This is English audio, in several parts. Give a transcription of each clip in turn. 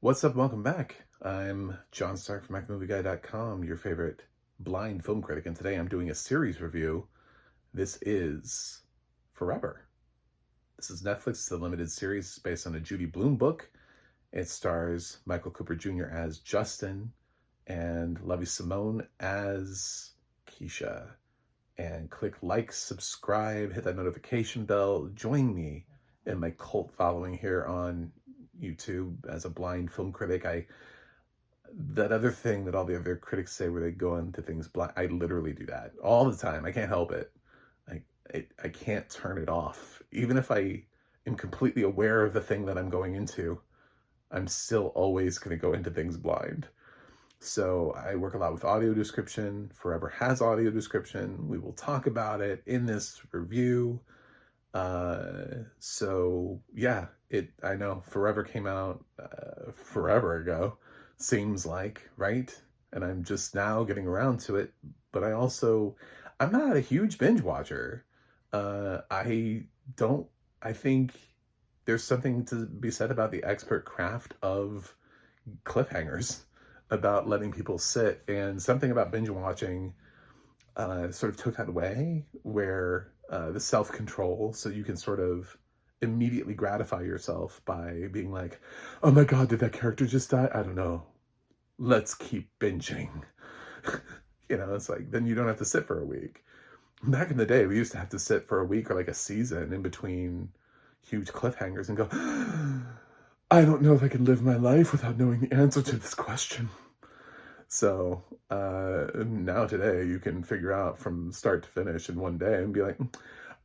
What's up? Welcome back. I'm John Stark from MacMovieGuy.com, your favorite blind film critic, and today I'm doing a series review. This is Forever. This is Netflix, the limited series based on a Judy Blume book. It stars Michael Cooper Jr. as Justin and Lovie Simone as Keisha. And click like, subscribe, hit that notification bell. Join me in my cult following here on YouTube as a blind film critic. That other thing that all the other critics say where they go into things blind, I literally do that all the time. I can't help it. I can't turn it off. Even if I am completely aware of the thing that I'm going into, I'm still always going to go into things blind. So I work a lot with audio description. Forever has audio description. We will talk about it in this review. So yeah, I know Forever came out forever ago, seems like, right? And I'm just now getting around to it, but I'm not a huge binge watcher. I think there's something to be said about the expert craft of cliffhangers, about letting people sit, and something about binge watching sort of took that away, where the self-control, so you can sort of immediately gratify yourself by being like, oh my god, did that character just die? I don't know. Let's keep binging. It's like, then you don't have to sit for a week. Back in the day, we used to have to sit for a week or like a season in between huge cliffhangers and go, I don't know if I can live my life without knowing the answer to this question. So now today you can figure out from start to finish in one day and be like,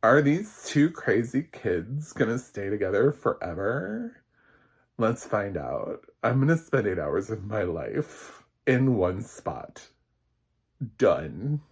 are these two crazy kids gonna stay together forever? Let's find out. I'm gonna spend 8 hours of my life in one spot. Done.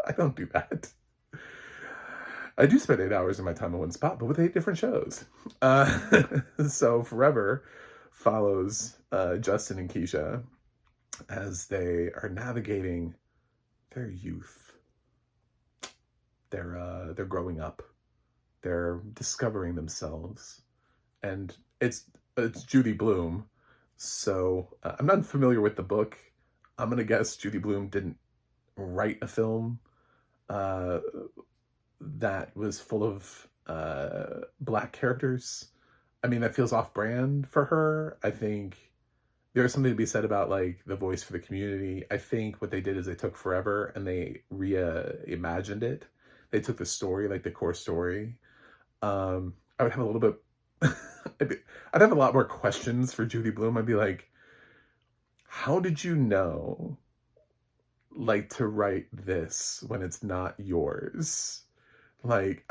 I don't do that. I do spend 8 hours of my time in one spot, but with 8 different shows. So Forever follows Justin and Keisha as they are navigating their youth. They're growing up. They're discovering themselves, and it's Judy Blume. So I'm not familiar with the book. I'm gonna guess Judy Blume didn't write a film that was full of Black characters. I mean, that feels off-brand for her. I think there's something to be said about like the voice for the community. I think what they did is they took Forever and they reimagined it. They took the story, like the core story. I would have a little bit, I'd have a lot more questions for Judy Blume. I'd be like, how did you know, like, to write this when it's not yours? Like,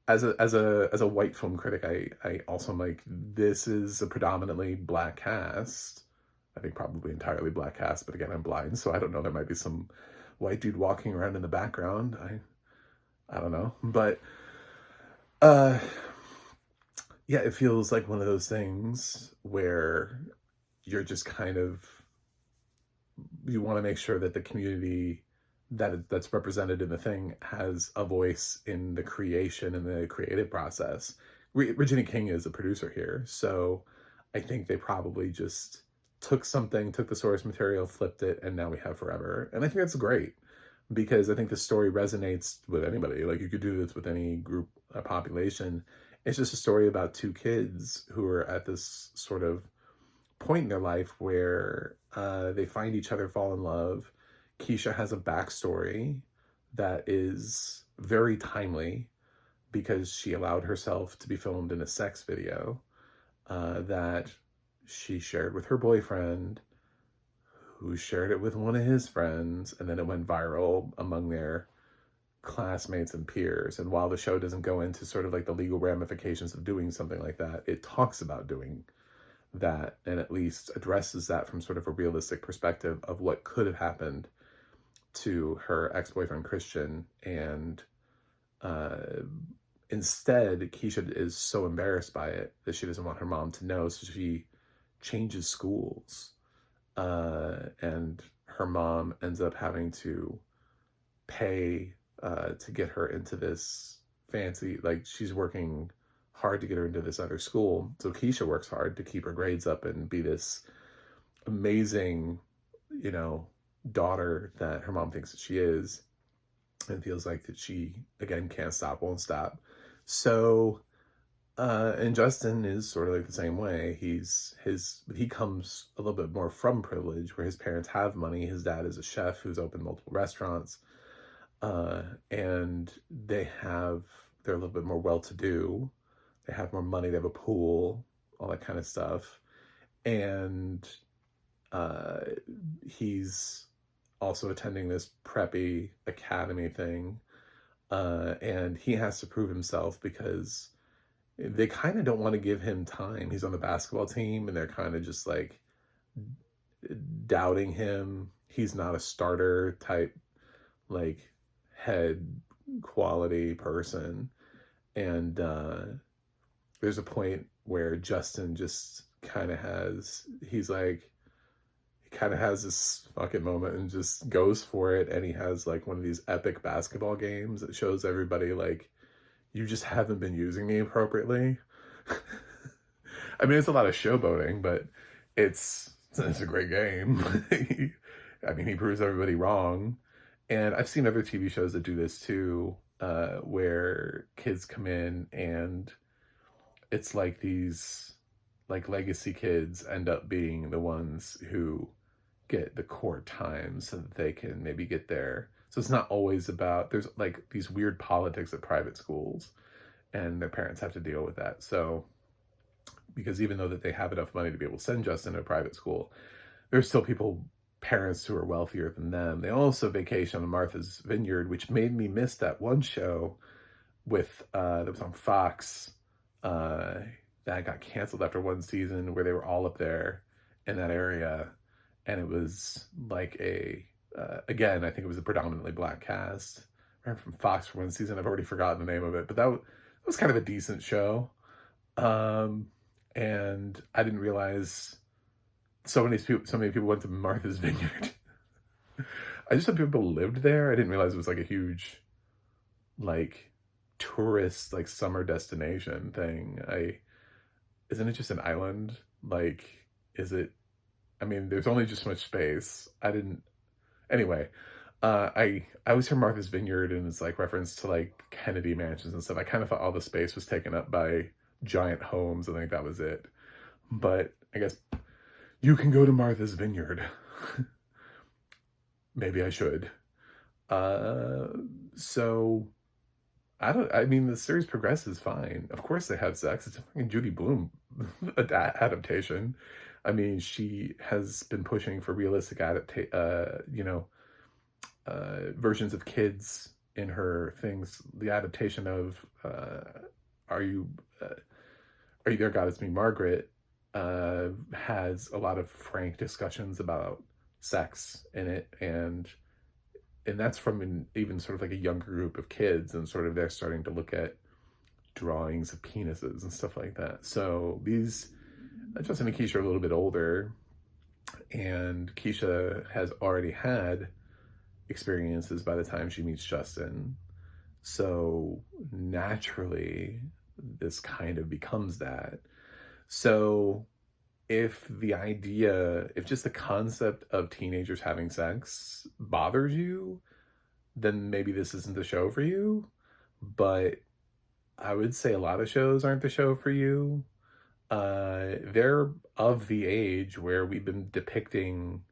as a white film critic, I also am like, this is a predominantly Black cast. I think probably entirely Black cast, but again, I'm blind, so I don't know. There might be some white dude walking around in the background. I don't know, but yeah, it feels like one of those things where you're just kind of, you want to make sure that the community that's represented in the thing has a voice in the creation and the creative process. Regina King is a producer here, so I think they probably just took the source material, flipped it, and now we have Forever. And I think that's great, because I think the story resonates with anybody. Like, you could do this with any group population. It's just a story about two kids who are at this sort of point in their life where they find each other, fall in love. Keisha has a backstory that is very timely because she allowed herself to be filmed in a sex video that she shared with her boyfriend, who shared it with one of his friends, and then it went viral among their classmates and peers. And while the show doesn't go into sort of like the legal ramifications of doing something like that, it talks about doing that and at least addresses that from sort of a realistic perspective of what could have happened to her ex-boyfriend Christian. And instead, Keisha is so embarrassed by it that she doesn't want her mom to know, so she changes schools. And her mom ends up having to pay to get her into this fancy, like, she's working hard to get her into this other school. So Keisha works hard to keep her grades up and be this amazing, you know, daughter that her mom thinks that she is, and feels like that she, again, can't stop, won't stop. So, and Justin is sort of like the same way. He comes a little bit more from privilege, where his parents have money. His dad is a chef who's opened multiple restaurants, and they're a little bit more well-to-do. They have more money. They have a pool, all that kind of stuff, and he's also attending this preppy academy thing, and he has to prove himself because they kind of don't want to give him time. He's on the basketball team, and they're kind of just like doubting him. He's not a starter type, like, head quality person. And there's a point where Justin just kind of he kind of has this fucking moment and just goes for it. And he has like one of these epic basketball games that shows everybody, like, you just haven't been using me appropriately. I mean, it's a lot of showboating, but it's a great game. I mean, he proves everybody wrong. And I've seen other TV shows that do this too, where kids come in and it's like these, like, legacy kids end up being the ones who get the court time so that they can maybe get there. So it's not always about, there's like these weird politics at private schools, and their parents have to deal with that. So, because even though that they have enough money to be able to send Justin to a private school, there's still parents who are wealthier than them. They also vacation on Martha's Vineyard, which made me miss that one show that was on Fox, that got canceled after one season, where they were all up there in that area. And it was like again, I think it was a predominantly Black cast. I remember from Fox for one season. I've already forgotten the name of it, but that was kind of a decent show. And I didn't realize so many people went to Martha's Vineyard. I just thought people lived there. I didn't realize it was like a huge, like, tourist, like, summer destination thing. Isn't it just an island? Like, I mean, there's only just so much space. Anyway, I always hear Martha's Vineyard, and it's like reference to like Kennedy mansions and stuff. I kind of thought all the space was taken up by giant homes. I think that was it. But I guess you can go to Martha's Vineyard. Maybe I should. So I mean, the series progresses fine. Of course they have sex. It's a fucking Judy Blume adaptation. I mean, she has been pushing for realistic versions of kids in her things. The adaptation of Are You There, God? It's Me, Margaret, has a lot of frank discussions about sex in it, and that's from even sort of like a younger group of kids, and sort of they're starting to look at drawings of penises and stuff like that. So these, Justin and Keisha are a little bit older, and Keisha has already had experiences by the time she meets Justin. So naturally, this kind of becomes that. So if just the concept of teenagers having sex bothers you, then maybe this isn't the show for you. But I would say a lot of shows aren't the show for you. They're of the age where we've been depicting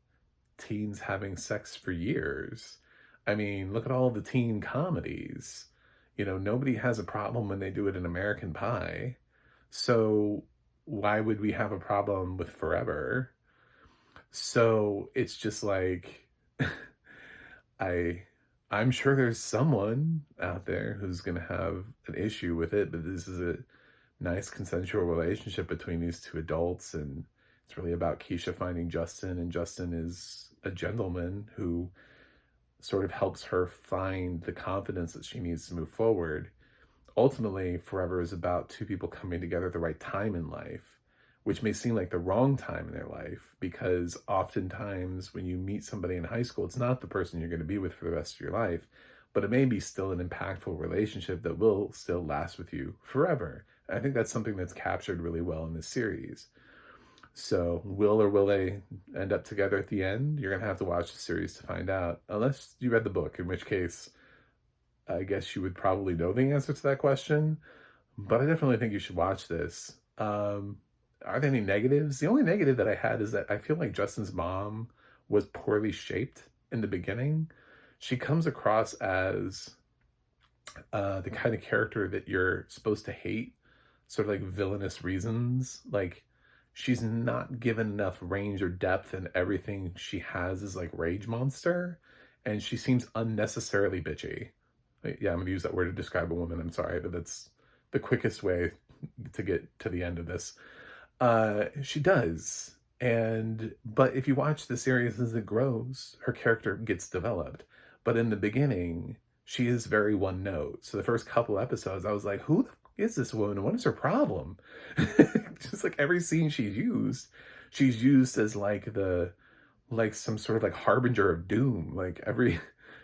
teens having sex for years. I mean, look at all the teen comedies. You know, nobody has a problem when they do it in American Pie. So why would we have a problem with Forever? So it's just like, I'm sure there's someone out there who's going to have an issue with it, but this is a nice consensual relationship between these two adults, and it's really about Keisha finding Justin, and Justin is a gentleman who sort of helps her find the confidence that she needs to move forward. Ultimately, Forever is about two people coming together at the right time in life, which may seem like the wrong time in their life, because oftentimes when you meet somebody in high school, it's not the person you're going to be with for the rest of your life, but it may be still an impactful relationship that will still last with you forever. I think that's something that's captured really well in this series. So will or will they end up together at the end? You're gonna have to watch the series to find out, unless you read the book, in which case I guess you would probably know the answer to that question. But I definitely think you should watch this. Are there any negatives? The only negative that I had is that I feel like Justin's mom was poorly shaped in the beginning. She comes across as the kind of character that you're supposed to hate, sort of like villainous reasons. Like, she's not given enough range or depth, and everything she has is like rage monster, and she seems unnecessarily bitchy. Yeah, I'm gonna use that word to describe a woman. I'm sorry, but that's the quickest way to get to the end of this. She does. But if you watch the series as it grows, her character gets developed. But in the beginning, she is very one note. So the first couple episodes, I was like, who the f- is this woman? What is her problem? Just like every scene she's used as like some sort of like harbinger of doom.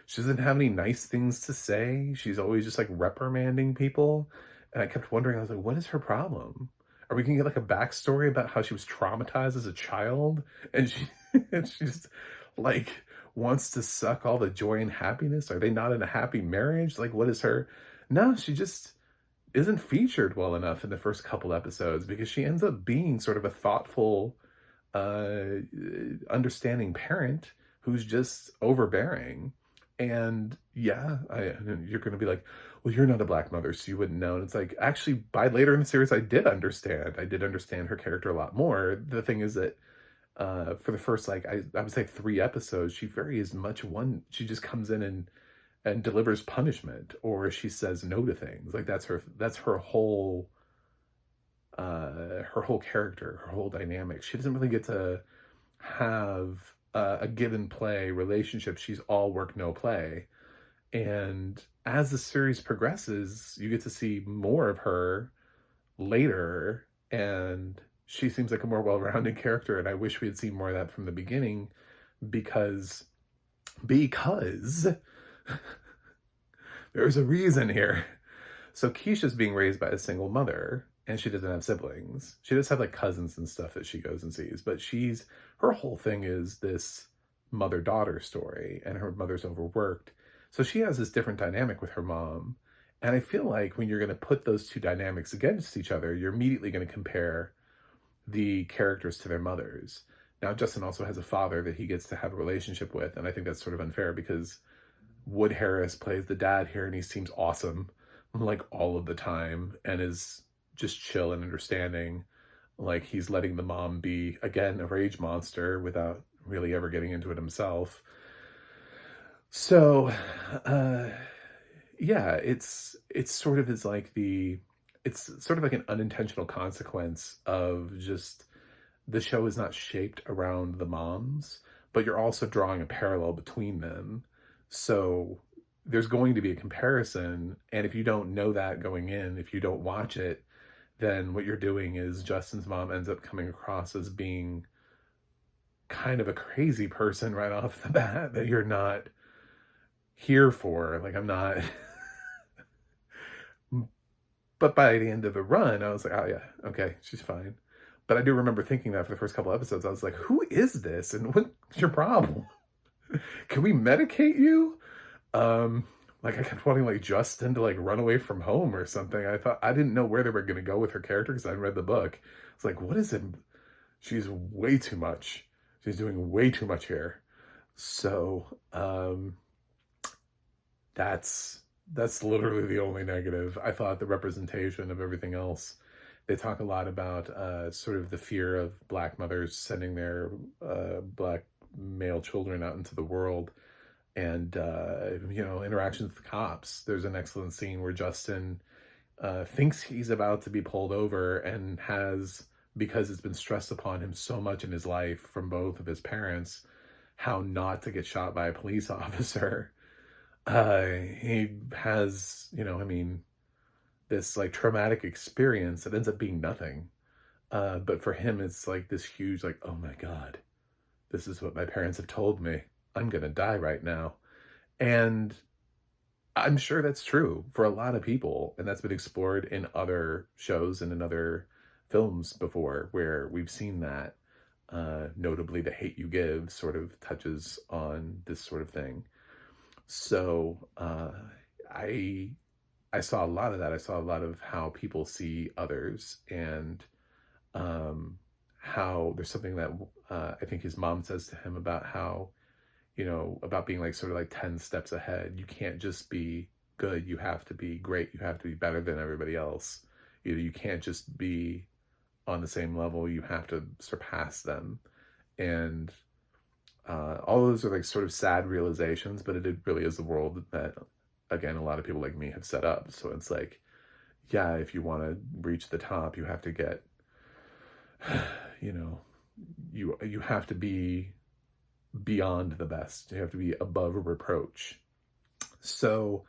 She doesn't have any nice things to say. She's always just like reprimanding people. And I kept wondering, I was like, what is her problem? Are we gonna get like a backstory about how she was traumatized as a child? And she and she just like wants to suck all the joy and happiness. Are they not in a happy marriage? Like, what is her? No, she just isn't featured well enough in the first couple episodes because she ends up being sort of a thoughtful, uh, understanding parent who's just overbearing. And yeah, you're going to be like, well, you're not a Black mother, so you wouldn't know. And it's like, actually, by later in the series, I did understand. I did understand her character a lot more. The thing is that for the first, like, I would say 3 episodes, she very is much one. She just comes in and delivers punishment, or she says no to things. Like, that's her whole character, her whole dynamic. She doesn't really get to have a give and play relationship. She's all work, no play. And as the series progresses, you get to see more of her later, and she seems like a more well-rounded character. And I wish we had seen more of that from the beginning, because there's a reason here. So Keisha's being raised by a single mother, and she doesn't have siblings. She does have like cousins and stuff that she goes and sees, but her whole thing is this mother-daughter story, and her mother's overworked. So she has this different dynamic with her mom. And I feel like when you're going to put those two dynamics against each other, you're immediately going to compare the characters to their mothers. Now, Justin also has a father that he gets to have a relationship with, and I think that's sort of unfair because Wood Harris plays the dad here, and he seems awesome, like, all of the time, and is just chill and understanding. Like, he's letting the mom be, again, a rage monster without really ever getting into it himself. So, yeah, it's sort of it's sort of like an unintentional consequence of just the show is not shaped around the moms, but you're also drawing a parallel between them. So there's going to be a comparison. And if you don't know that going in, if you don't watch it, then what you're doing is Justin's mom ends up coming across as being kind of a crazy person right off the bat that you're not here for. Like, I'm not. But by the end of the run, I was like, oh yeah, okay, she's fine. But I do remember thinking that for the first couple episodes, I was like, who is this? And what's your problem? Can we medicate you? Like, I kept wanting like Justin to like run away from home or something. I didn't know where they were gonna go with her character because I hadn't read the book. It's like, what is it? She's way too much. She's doing way too much here. So that's literally the only negative. I thought the representation of everything else. They talk a lot about sort of the fear of Black mothers sending their Black male children out into the world, and interactions with the cops. There's an excellent scene where Justin thinks he's about to be pulled over, and has, because it's been stressed upon him so much in his life from both of his parents, how not to get shot by a police officer. He has, this like traumatic experience that ends up being nothing. But for him, it's like this huge, like, oh my God, this is what my parents have told me. I'm going to die right now. And I'm sure that's true for a lot of people, and that's been explored in other shows and in other films before, where we've seen that. Notably, The Hate U Give sort of touches on this sort of thing. So I I saw a lot of that. I saw a lot of how people see others, and um, how there's something that I think his mom says to him about how, about being like sort of like 10 steps ahead. You can't just be good. You have to be great. You have to be better than everybody else. You can't just be on the same level. You have to surpass them. And all those are like sort of sad realizations, but it really is the world that, again, a lot of people like me have set up. So it's like, yeah, if you want to reach the top, you have to get, you know, you have to be beyond the best. You have to be above reproach. So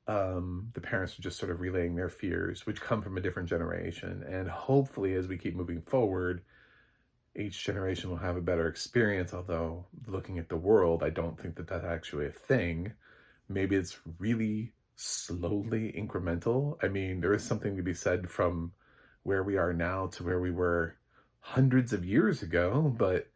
the parents are just sort of relaying their fears, which come from a different generation. And hopefully, as we keep moving forward, each generation will have a better experience. Although, looking at the world, I don't think that that's actually a thing. Maybe it's really slowly incremental. I mean, there is something to be said from where we are now to where we were hundreds of years ago, but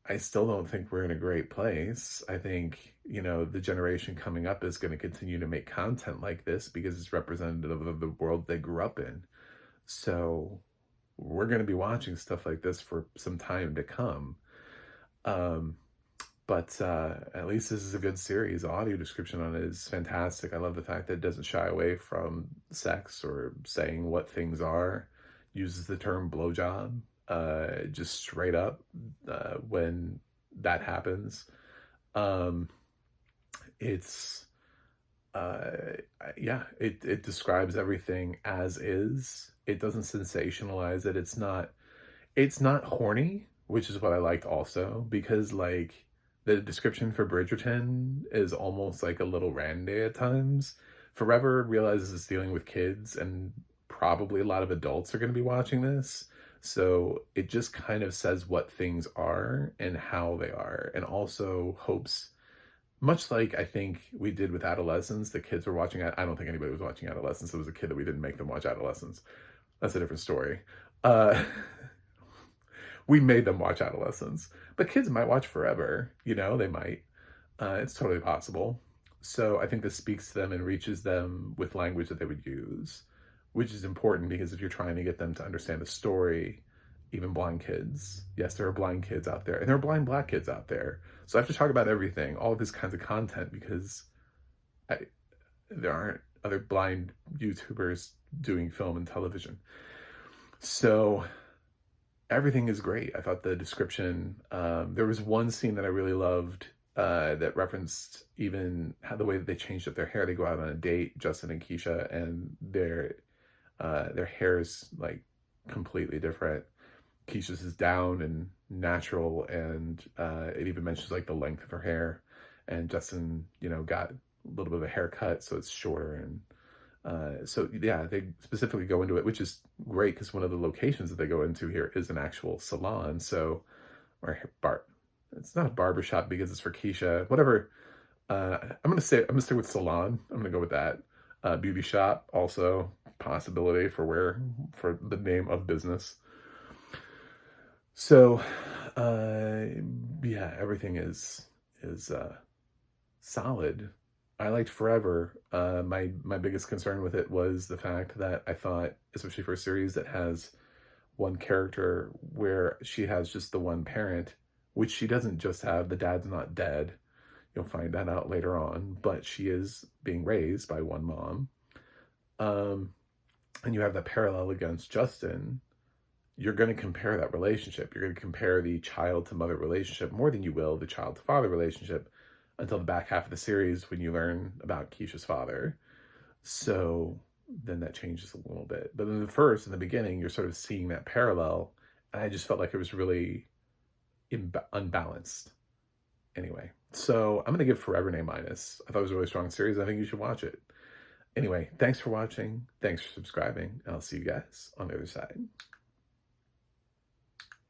I still don't think we're in a great place. I think, the generation coming up is going to continue to make content like this because it's representative of the world they grew up in. So we're going to be watching stuff like this for some time to come. Um, but at least this is a good series. The audio description on it is fantastic. I love the fact that it doesn't shy away from sex or saying what things are. Uses the term blowjob just straight up when that happens. It's yeah, it describes everything as is. It doesn't sensationalize it. It's not horny, which is what I liked also, because like the description for Bridgerton is almost like a little randy at times. Forever realizes it's dealing with kids, and probably a lot of adults are going to be watching this. So it just kind of says what things are and how they are, and also hopes, much like I think we did with Adolescence, the kids were watching it. I don't think anybody was watching Adolescence. It was a kid that we didn't make them watch Adolescence. That's a different story. Uh, we made them watch Adolescence, but kids might watch Forever. They might. It's totally possible. So I think this speaks to them and reaches them with language that they would use, which is important because if you're trying to get them to understand a story, even blind kids, yes, there are blind kids out there, and there are blind Black kids out there. So I have to talk about everything, all of this kinds of content, because there aren't other blind YouTubers doing film and television. So everything is great. I thought the description, there was one scene that I really loved that referenced even how the way that they changed up their hair. They go out on a date, Justin and Keisha, and their hair is like completely different. Keisha's is down and natural, and it even mentions like the length of her hair. And Justin, got a little bit of a haircut, so it's shorter. And so yeah, they specifically go into it, which is great because one of the locations that they go into here is an actual salon. So, or bar. It's not a barbershop because it's for Keisha. Whatever. I'm gonna stick with salon. I'm gonna go with that. Beauty shop also possibility for the name of business. So, yeah, everything is solid. I liked Forever. My biggest concern with it was the fact that I thought, especially for a series that has one character where she has just the one parent, which she doesn't just have, the dad's not dead. You'll find that out later on, but she is being raised by one mom. And you have that parallel against Justin. You're going to compare that relationship. You're going to compare the child to mother relationship more than you will the child to father relationship until the back half of the series when you learn about Keisha's father. So then that changes a little bit. But in the beginning, you're sort of seeing that parallel. And I just felt like it was really unbalanced. Anyway, so I'm going to give Forever an A-. I thought it was a really strong series. I think you should watch it. Anyway, thanks for watching. Thanks for subscribing. And I'll see you guys on the other side.